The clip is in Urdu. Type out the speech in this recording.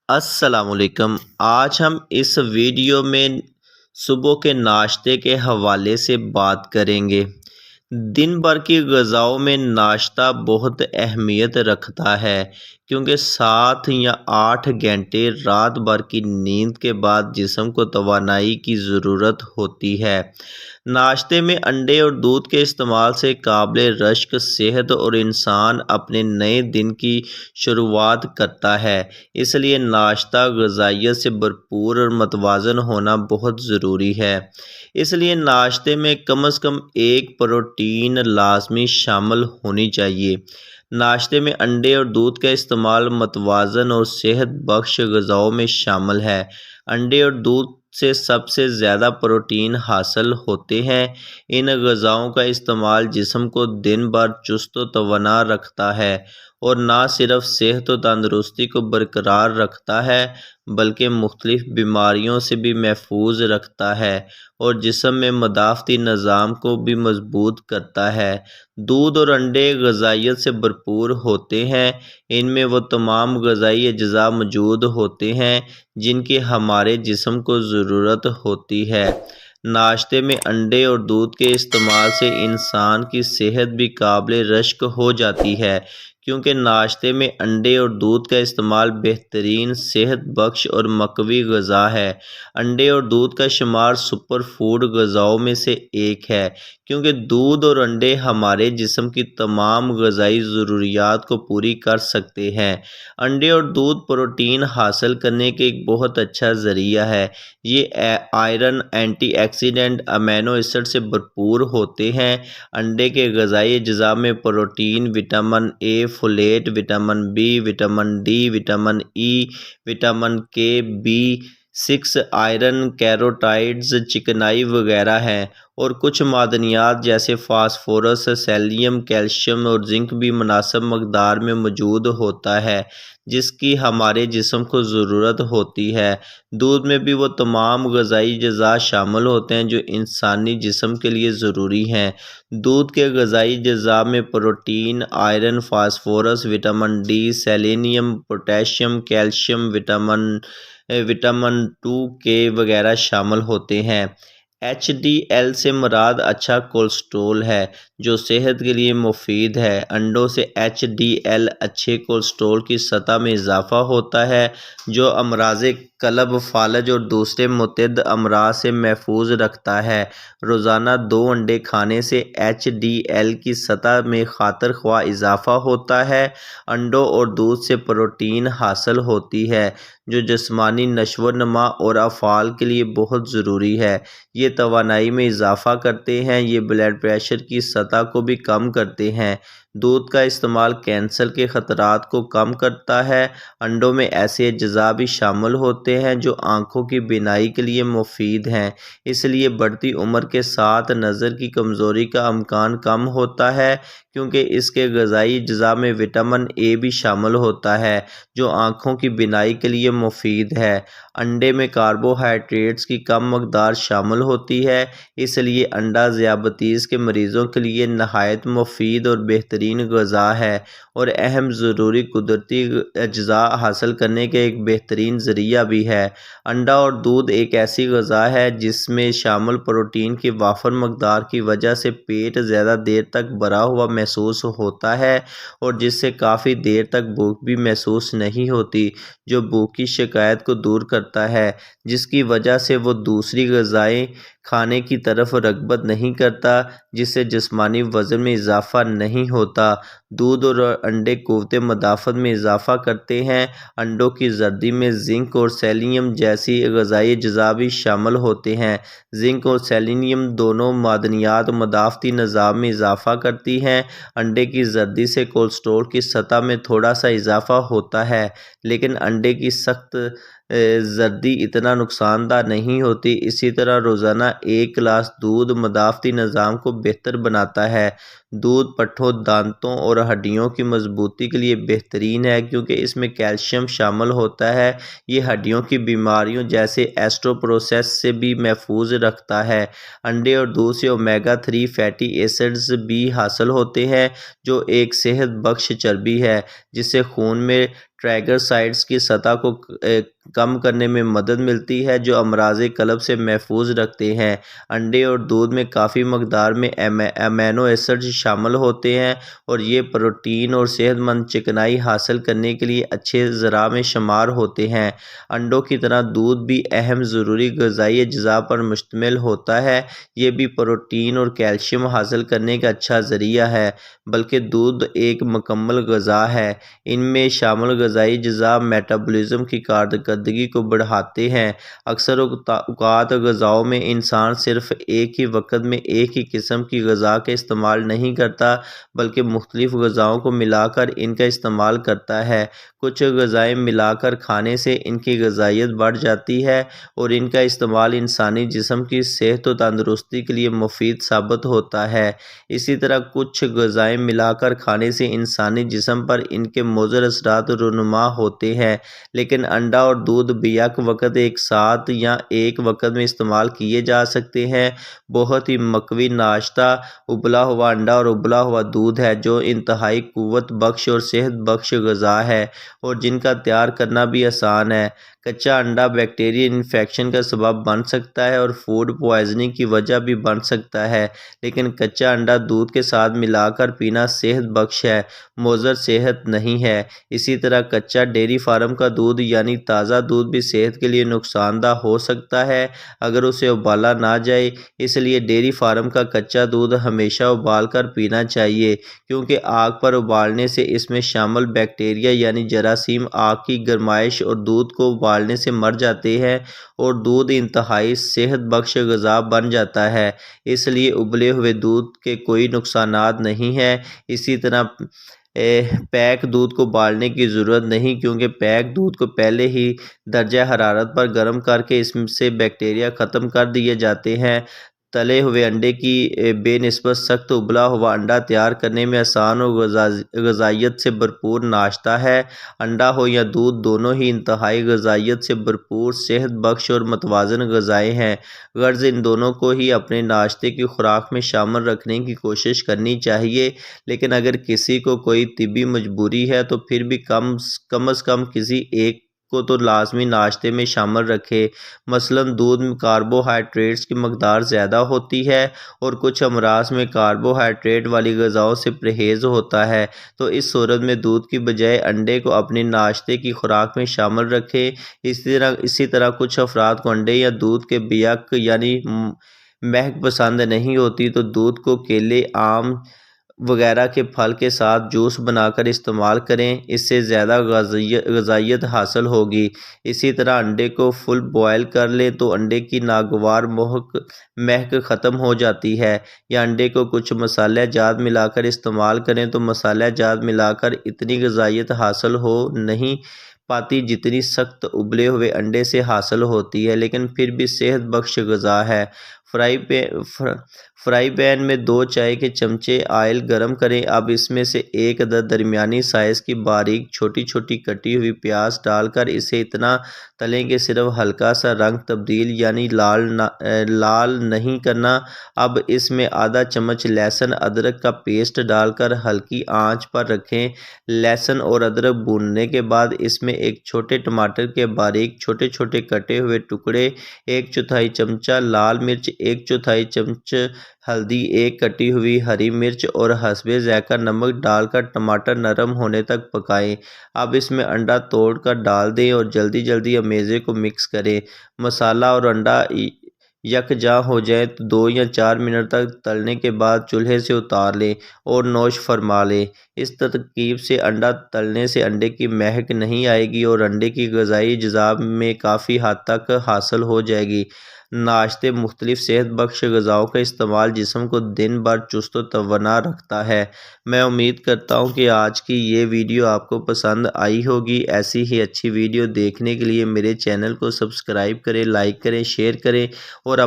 السلام علیکم۔ آج ہم اس ویڈیو میں صبح کے ناشتے کے حوالے سے بات کریں گے۔ دن بھر کی غذاؤں میں ناشتہ بہت اہمیت رکھتا ہے کیونکہ 7 یا 8 گھنٹے رات بھر کی نیند کے بعد جسم کو توانائی کی ضرورت ہوتی ہے۔ ناشتے میں انڈے اور دودھ کے استعمال سے قابل رشک صحت اور انسان اپنے نئے دن کی شروعات کرتا ہے۔ اس لیے ناشتہ غذائیت سے بھرپور اور متوازن ہونا بہت ضروری ہے۔ اس لیے ناشتے میں کم از کم ایک پروٹین لازمی شامل ہونی چاہیے۔ ناشتے میں انڈے اور دودھ کا استعمال متوازن اور صحت بخش غذاؤں میں شامل ہے۔ انڈے اور دودھ سے سب سے زیادہ پروٹین حاصل ہوتے ہیں۔ ان غذاؤں کا استعمال جسم کو دن بھر چست و توانا رکھتا ہے اور نہ صرف صحت و تندرستی کو برقرار رکھتا ہے بلکہ مختلف بیماریوں سے بھی محفوظ رکھتا ہے اور جسم میں مدافعتی نظام کو بھی مضبوط کرتا ہے۔ دودھ اور انڈے غذائیت سے بھرپور ہوتے ہیں۔ ان میں وہ تمام غذائی اجزاء موجود ہوتے ہیں جن کی ہمارے جسم کو ضرورت ہوتی ہے۔ ناشتے میں انڈے اور دودھ کے استعمال سے انسان کی صحت بھی قابل رشک ہو جاتی ہے کیونکہ ناشتے میں انڈے اور دودھ کا استعمال بہترین صحت بخش اور مقوی غذا ہے۔ انڈے اور دودھ کا شمار سپر فوڈ غذاؤں میں سے ایک ہے کیونکہ دودھ اور انڈے ہمارے جسم کی تمام غذائی ضروریات کو پوری کر سکتے ہیں۔ انڈے اور دودھ پروٹین حاصل کرنے کے ایک بہت اچھا ذریعہ ہے۔ یہ iron, antioxidant, amino acid سے بھرپور ہوتے ہیں۔ انڈے کے غذائی اجزاء میں protein, vitamin A, folate, vitamin B, vitamin D, vitamin E, vitamin K, B6، iron, کیروٹائڈز، چکنائی وغیرہ ہیں اور کچھ معدنیات جیسے فاسفورس، سیلینیم، کیلشیم اور زنک بھی مناسب مقدار میں موجود ہوتا ہے جس کی ہمارے جسم کو ضرورت ہوتی ہے۔ دودھ میں بھی وہ تمام غذائی اجزاء شامل ہوتے ہیں جو انسانی جسم کے لیے ضروری ہیں۔ دودھ کے غذائی اجزاء میں protein, iron, phosphorus, vitamin D, selenium, potassium, calcium, vitamin 2 وغیرہ شامل ہوتے ہیں۔ HDL سے مراد اچھا کولیسٹرول ہے جو صحت کے لیے مفید ہے۔ انڈوں سے HDL اچھے کولیسٹرول کی سطح میں اضافہ ہوتا ہے جو امراض قلب، فالج اور دوسرے متعدد امراض سے محفوظ رکھتا ہے۔ روزانہ 2 انڈے کھانے سے HDL کی سطح میں خاطر خواہ اضافہ ہوتا ہے۔ انڈوں اور دودھ سے پروٹین حاصل ہوتی ہے جو جسمانی نشو و نما اور افعال کے لیے بہت ضروری ہے۔ یہ توانائی میں اضافہ کرتے ہیں۔ یہ بلڈ پریشر کی سطح کو بھی کم کرتے ہیں۔ دودھ کا استعمال کینسر کے خطرات کو کم کرتا ہے۔ انڈوں میں ایسے اجزاء بھی شامل ہوتے ہیں جو آنکھوں کی بینائی کے لیے مفید ہیں۔ اس لیے بڑھتی عمر کے ساتھ نظر کی کمزوری کا امکان کم ہوتا ہے کیونکہ اس کے غذائی اجزاء میں وٹامن اے بھی شامل ہوتا ہے جو آنکھوں کی بینائی کے لیے مفید ہے۔ انڈے میں کاربوہائیڈریٹس کی کم مقدار شامل ہوتی ہے اس لیے انڈا ذیابیطس کے مریضوں کے لیے نہایت مفید اور بہترین غذا ہے اور اہم ضروری قدرتی اجزاء حاصل کرنے کے ایک بہترین ذریعہ بھی ہے۔ انڈا اور دودھ ایک ایسی غذا ہے جس میں شامل پروٹین کی وافر مقدار کی وجہ سے پیٹ زیادہ دیر تک بھرا ہوا محسوس ہوتا ہے اور جس سے کافی دیر تک بھوک بھی محسوس نہیں ہوتی جو بھوک کی شکایت کو دور کرتا ہے جس کی وجہ سے وہ دوسری غذائیں کھانے کی طرف رغبت نہیں کرتا جس سے جسمانی وزن میں اضافہ نہیں ہوتا۔ دودھ اور انڈے قوت مدافعت میں اضافہ کرتے ہیں۔ انڈوں کی زردی میں زنک اور سیلینیم جیسی غذائی اجزاء بھی شامل ہوتے ہیں۔ زنک اور سیلینیم دونوں معدنیات مدافعتی نظام میں اضافہ کرتی ہیں۔ انڈے کی زردی سے کولیسٹرول کی سطح میں تھوڑا سا اضافہ ہوتا ہے لیکن انڈے کی سخت زردی اتنا نقصان دہ نہیں ہوتی۔ اسی طرح روزانہ 1 گلاس دودھ مدافعتی نظام کو بہتر بناتا ہے۔ دودھ پٹھوں، دانتوں اور ہڈیوں کی مضبوطی کے لیے بہترین ہے کیونکہ اس میں کیلشیم شامل ہوتا ہے۔ یہ ہڈیوں کی بیماریوں جیسے آسٹروپروسس سے بھی محفوظ رکھتا ہے۔ انڈے اور دودھ سے اومیگا 3 فیٹی ایسڈز بھی حاصل ہوتے ہیں جو ایک صحت بخش چربی ہے جس سے خون میں ٹرائگلسائڈز کی سطح کو کم کرنے میں مدد ملتی ہے جو امراض قلب سے محفوظ رکھتے ہیں۔ انڈے اور دودھ میں کافی مقدار میں امینو ایسڈز شامل ہوتے ہیں اور یہ پروٹین اور صحت مند چکنائی حاصل کرنے کے لیے اچھے ذرائع میں شمار ہوتے ہیں۔ انڈوں کی طرح دودھ بھی اہم ضروری غذائی اجزاء پر مشتمل ہوتا ہے۔ یہ بھی پروٹین اور کیلشیم حاصل کرنے کا اچھا ذریعہ ہے، بلکہ دودھ ایک مکمل غذا ہے۔ ان میں شامل غذائی اجزاء میٹابولزم کی کارکردگی کو بڑھاتے ہیں۔ اکثر اوقات غذاؤں میں انسان صرف ایک ہی وقت میں ایک ہی قسم کی غذا کا استعمال نہیں کرتا، بلکہ مختلف غذاؤں کو ملا کر ان کا استعمال کرتا ہے۔ کچھ غذائیں ملا کر کھانے سے ان کی غذائیت بڑھ جاتی ہے اور ان کا استعمال انسانی جسم کی صحت و تندرستی کے لیے مفید ثابت ہوتا ہے۔ اسی طرح کچھ غذائیں ملا کر کھانے سے انسانی جسم پر ان کے مضر اثرات رونما ہوتے ہیں۔ لیکن انڈا اور دودھ بیک وقت ایک ساتھ یا ایک وقت میں استعمال کیے جا سکتے ہیں۔ بہت ہی مقوی ناشتہ ابلا ہوا انڈا اور ابلا ہوا دودھ ہے، جو انتہائی قوت بخش اور صحت بخش غذا ہے اور جن کا تیار کرنا بھی آسان ہے۔ کچا انڈا بیکٹیریل انفیکشن کا سبب بن سکتا ہے اور فوڈ پوائزننگ کی وجہ بھی بن سکتا ہے، لیکن کچا انڈا دودھ کے ساتھ ملا کر پینا صحت بخش ہے، مضر صحت نہیں ہے۔ اسی طرح کچا ڈیری فارم کا دودھ یعنی تازہ دودھ بھی صحت کے لیے نقصان دہ ہو سکتا ہے اگر اسے ابالا نہ جائے۔ اس لیے ڈیری فارم کا کچا دودھ ہمیشہ ابال کر پینا چاہیے، کیونکہ آگ پر ابالنے سے اس میں شامل بیکٹیریا یعنی جراثیم آگ کی گرمائش اور دودھ کو ابالنے سے مر جاتے ہیں اور دودھ انتہائی صحت بخش غذا بن جاتا ہے۔ اس لیے ابلے ہوئے دودھ کے کوئی نقصانات نہیں ہیں۔ اسی طرح پیک دودھ کو ابالنے کی ضرورت نہیں، کیونکہ پیک دودھ کو پہلے ہی درجہ حرارت پر گرم کر کے اس سے بیکٹیریا ختم کر دیے جاتے ہیں۔ تلے ہوئے انڈے کی بے نسبت سخت ابلا ہوا انڈا تیار کرنے میں آسان اور غذائیت سے بھرپور ناشتہ ہے۔ انڈا ہو یا دودھ، دونوں ہی انتہائی غذائیت سے بھرپور، صحت بخش اور متوازن غذائیں ہیں۔ غرض ان دونوں کو ہی اپنے ناشتے کی خوراک میں شامل رکھنے کی کوشش کرنی چاہیے، لیکن اگر کسی کو کوئی طبی مجبوری ہے تو پھر بھی کم از کم کسی ایک کو تو لازمی ناشتے میں شامل رکھے۔ مثلاً دودھ میں کاربوہائیڈریٹس کی مقدار زیادہ ہوتی ہے اور کچھ امراض میں کاربوہائیڈریٹ والی غذاؤں سے پرہیز ہوتا ہے، تو اس صورت میں دودھ کی بجائے انڈے کو اپنے ناشتے کی خوراک میں شامل رکھیں۔ اسی طرح کچھ افراد کو انڈے یا دودھ کے بیک یعنی مہک پسند نہیں ہوتی، تو دودھ کو کیلے، آم وغیرہ کے پھل کے ساتھ جوس بنا کر استعمال کریں، اس سے زیادہ غذائیت حاصل ہوگی۔ اسی طرح انڈے کو فل بوائل کر لیں تو انڈے کی ناگوار مہک ختم ہو جاتی ہے، یا انڈے کو کچھ مسالہ جات ملا کر استعمال کریں تو مسالہ جات ملا کر اتنی غذائیت حاصل ہو نہیں پاتی جتنی سخت ابلے ہوئے انڈے سے حاصل ہوتی ہے، لیکن پھر بھی صحت بخش غذا ہے۔ فرائی پین میں 2 چائے کے چمچے آئل گرم کریں۔ اب اس میں سے ایک عدد درمیانی سائز کی باریک چھوٹی چھوٹی کٹی ہوئی پیاز ڈال کر اسے اتنا تلیں کہ صرف ہلکا سا رنگ تبدیل یعنی لال نہیں کرنا۔ اب اس میں آدھا چمچ لہسن ادرک کا پیسٹ ڈال کر ہلکی آنچ پر رکھیں۔ لہسن اور ادرک بھوننے کے بعد اس میں ایک چھوٹے ٹماٹر کے باریک چھوٹے چھوٹے کٹے ہوئے ٹکڑے، 1/4 چمچہ لال مرچ، 1/4 چمچ ہلدی، 1 کٹی ہوئی ہری مرچ اور حسب ذائقہ نمک ڈال کر ٹماٹر نرم ہونے تک پکائیں۔ اب اس میں انڈا توڑ کر ڈال دیں اور جلدی امیزے کو مکس کریں۔ مسالہ اور انڈا یکجا ہو جائے تو 2 یا 4 منٹ تک تلنے کے بعد چولہے سے اتار لیں اور نوش فرما لیں۔ اس ترکیب سے انڈا تلنے سے انڈے کی مہک نہیں آئے گی اور انڈے کی غذائی اجزاء میں کافی حد تک حاصل ہو جائے گی۔ ناشتے مختلف صحت بخش غذاؤں کا استعمال جسم کو دن بھر چست و توانا رکھتا ہے۔ میں امید کرتا ہوں کہ آج کی یہ ویڈیو آپ کو پسند آئی ہوگی۔ ایسی ہی اچھی ویڈیو دیکھنے کے لیے میرے چینل کو سبسکرائب کریں، لائک کریں، شیئر کریں اور